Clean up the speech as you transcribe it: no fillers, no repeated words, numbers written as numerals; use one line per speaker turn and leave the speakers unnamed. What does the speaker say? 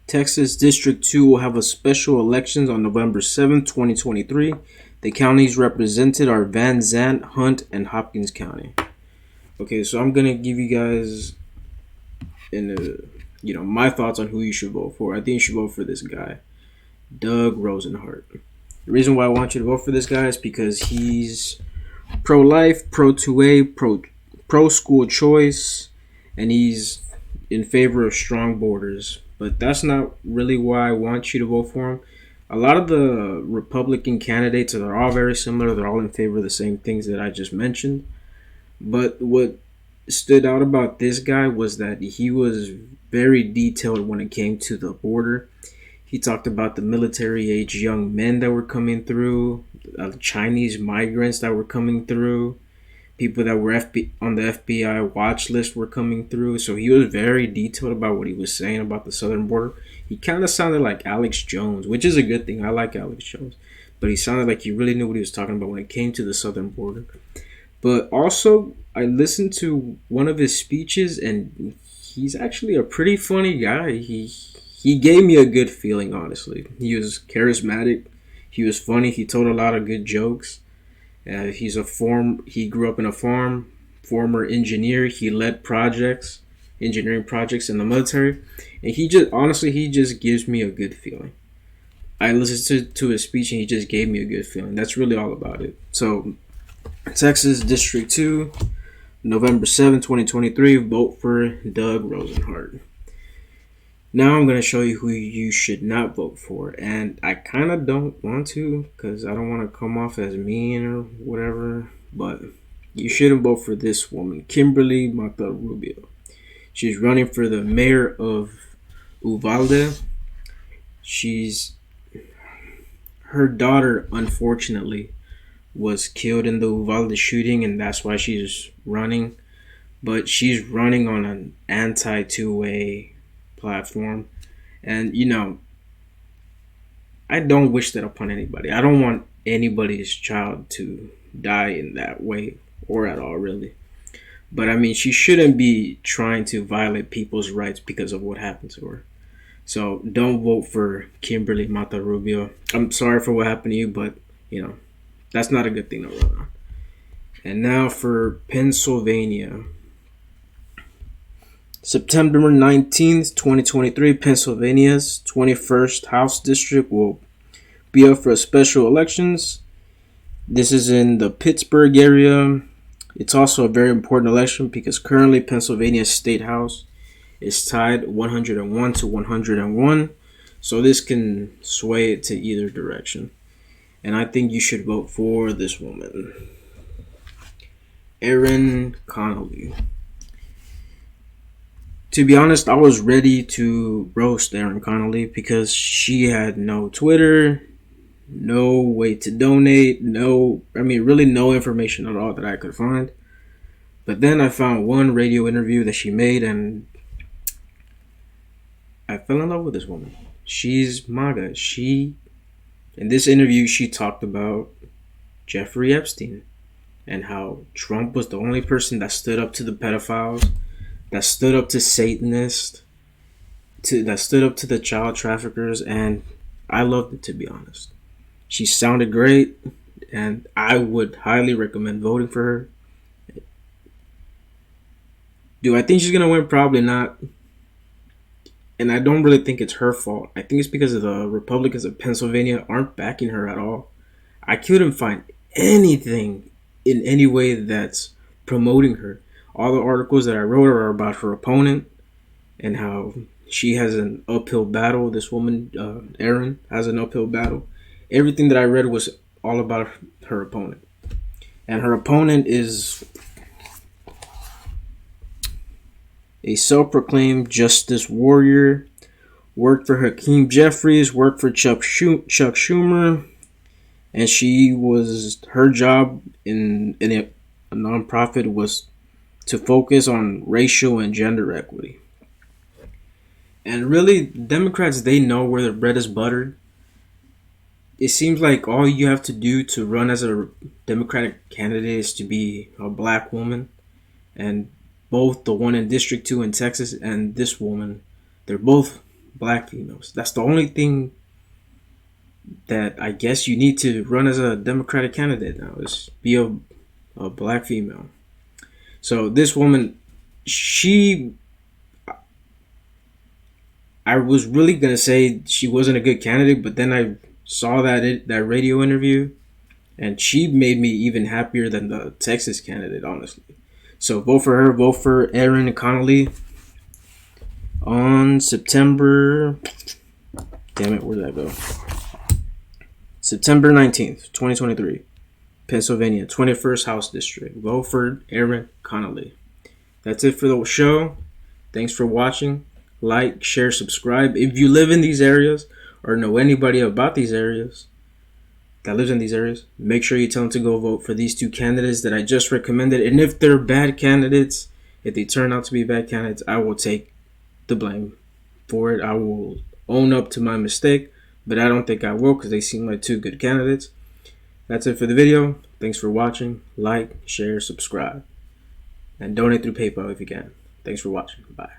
Texas District 2 will have a special elections on November 7th, 2023. The counties represented are Van Zandt, Hunt, and Hopkins County. Okay, so I'm gonna give you guys my thoughts on who you should vote for. I think you should vote for this guy, Doug Rosenhart. The reason why I want you to vote for this guy is because he's pro-life, pro-2A, pro school choice, and he's in favor of strong borders. But that's not really why I want you to vote for him. A lot of the Republican candidates are all very similar. They're all in favor of the same things that I just mentioned. But what stood out about this guy was that he was very detailed when it came to the border. He talked about the military age young men that were coming through, Chinese migrants that were coming through, people that were on the FBI watch list were coming through. So he was very detailed about what he was saying about the southern border. He kind of sounded like Alex Jones, which is a good thing. I like Alex Jones. But he sounded like he really knew what he was talking about when it came to the southern border. But also, I listened to one of his speeches, and he's actually a pretty funny guy. He gave me a good feeling, honestly. He was charismatic. He was funny. He told a lot of good jokes. He grew up in a farm, former engineer. He led engineering projects in the military. And he just gives me a good feeling. I listened to his speech and he just gave me a good feeling. That's really all about it. So, Texas District 2, November 7, 2023, vote for Doug Rosenhart. Now I'm going to show you who you should not vote for. And I kind of don't want to because I don't want to come off as mean or whatever. But you shouldn't vote for this woman, Kimberly Montalvo-Rubio. She's running for the mayor of Uvalde. Her daughter, unfortunately, was killed in the Uvalde shooting, and that's why she's running. But she's running on an anti-2A platform. And, I don't wish that upon anybody. I don't want anybody's child to die in that way or at all, really. But, I mean, she shouldn't be trying to violate people's rights because of what happened to her. So don't vote for Kimberly Montalvo-Rubio. I'm sorry for what happened to you, but, that's not a good thing to run on. And now for Pennsylvania. September 19th, 2023, Pennsylvania's 21st House District will be up for special elections. This is in the Pittsburgh area. It's also a very important election because currently Pennsylvania's State House is tied 101 to 101. So this can sway it to either direction. And I think you should vote for this woman, Erin Connolly. To be honest, I was ready to roast Erin Connolly because she had no Twitter, no way to donate, really no information at all that I could find. But then I found one radio interview that she made and I fell in love with this woman. She's MAGA. In this interview, she talked about Jeffrey Epstein and how Trump was the only person that stood up to the pedophiles, that stood up to Satanists, that stood up to the child traffickers, and I loved it, to be honest. She sounded great, and I would highly recommend voting for her. Do I think she's going to win? Probably not. And I don't really think it's her fault. I think it's because of the Republicans of Pennsylvania aren't backing her at all. I couldn't find anything in any way that's promoting her. All the articles that I wrote are about her opponent and how she has an uphill battle. This woman, Erin, has an uphill battle. Everything that I read was all about her opponent. And her opponent is a self-proclaimed justice warrior, worked for Hakeem Jeffries, worked for Chuck Schumer, and her job in a nonprofit was to focus on racial and gender equity. And really, Democrats, they know where their bread is buttered. It seems like all you have to do to run as a Democratic candidate is to be a black woman. And both the one in District 2 in Texas and this woman, they're both black females. That's the only thing that I guess you need to run as a Democratic candidate now, is be a black female. So this woman, I was really gonna say she wasn't a good candidate, but then I saw that radio interview, and she made me even happier than the Texas candidate, honestly. So vote for her. Vote for Erin Connolly on September. Damn it, where did that go? September 19th, 2023. Pennsylvania, 21st House District. Vote for Erin Connolly. That's it for the show. Thanks for watching. Like, share, subscribe. If you live in these areas or know anybody about these areas that lives in these areas, make sure you tell them to go vote for these two candidates that I just recommended. And if they're bad candidates, if they turn out to be bad candidates, I will take the blame for it. I will own up to my mistake, but I don't think I will, because they seem like two good candidates. That's it for the video. Thanks for watching. Like, share, subscribe, and donate through PayPal if you can. Thanks for watching. Bye.